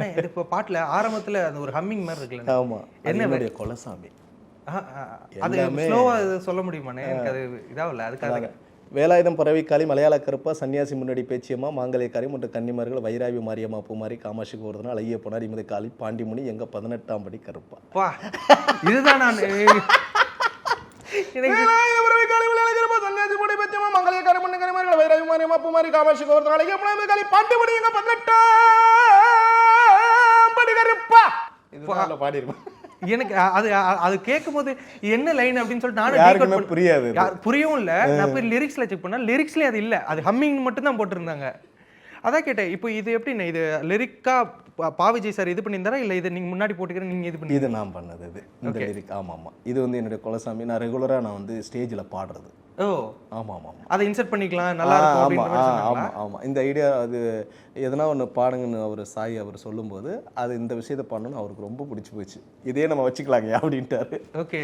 அண்ணா இது இப்போ பாட்டுல ஆரம்பத்துல அந்த ஒரு ஹம்மிங் மாதிரி இருக்குல்ல, ஆமா, என்னுடைய குலசாமி. அது ஸ்லோவா சொல்ல முடியுமாண்ணே? எனக்கு அது இதாகல, அதுக்காக. வேலாயுதம் பறவைக்காளி, மலையாள கருப்பா, சன்னியாசி முன்னாடி பேச்சியம்மா, மாங்கல்யக்காரி மற்றும் கன்னிமார்கள், வைராவி மாரியம்மா, பூமாரி, காமாட்சி கோவர்தனா, அழகிய பொன்னார், இமது காளி, பாண்டிமுனி, எங்க 18ஆம் படி கருப்பா. வா, இதுதான் நான் வேலாயுதம் பறவைக்காளி, மலையாள கருப்பா, சன்னியாசி முன்னாடி பேச்சியம்மா, மாங்கல்யக்காரி மற்றும் கன்னிமார்கள், வைராவி மாரியம்மா, பூமாரி, காமாட்சி கோவர்தனா, அழகிய பொன்னார், இமது காளி, பாண்டிமுனி, எங்க 18ஆம் படி கருப்பா. இதுதான் பாடிருப்பேன். எனக்கு அது அது கேட்கும்போது என்ன லைன் அப்படின்னு சொல்லிட்டு நானும் யாருக்குமே புரியாது, புரியவும் இல்லை. நான் போய் லிரிக்ஸ்ல செக் பண்ணா லிரிக்ஸ்லேயே அது இல்லை, அது ஹம்மிங் மட்டும் தான் போட்டிருந்தாங்க. அதான் கேட்டேன், இப்போ இது எப்படிண்ணே, இது லிரிக்கா பாவிஜய் சார் இது பண்ணியிருந்தாரா, இல்லை இது நீங்கள் முன்னாடி போட்டுக்கிறேன் நீங்கள் இது பண்ணி? இது நான் பண்ணது. இது இந்த லிரிக். ஆமாம் ஆமாம், இது வந்து என்னுடைய குலசாமி. நான் ரெகுலராக நான் வந்து ஸ்டேஜில் பாடுறது. ஓ ஆமாம் ஆமாம், அதை இன்சர்ட் பண்ணிக்கலாம், நல்லா இருக்கும் அப்படின்ற மாதிரி சொன்னாங்களா? ஆமாம் ஆமாம், இந்த ஐடியா அது எதனா ஒன்று பாடுங்கன்னு அவர் சாய் அவர் சொல்லும்போது அது இந்த விஷயத்தை பண்ணணும்னு அவருக்கு ரொம்ப பிடிச்சி போச்சு. இதே நம்ம வச்சுக்கலாங்க அப்படின்ட்டாரு. ஓகே.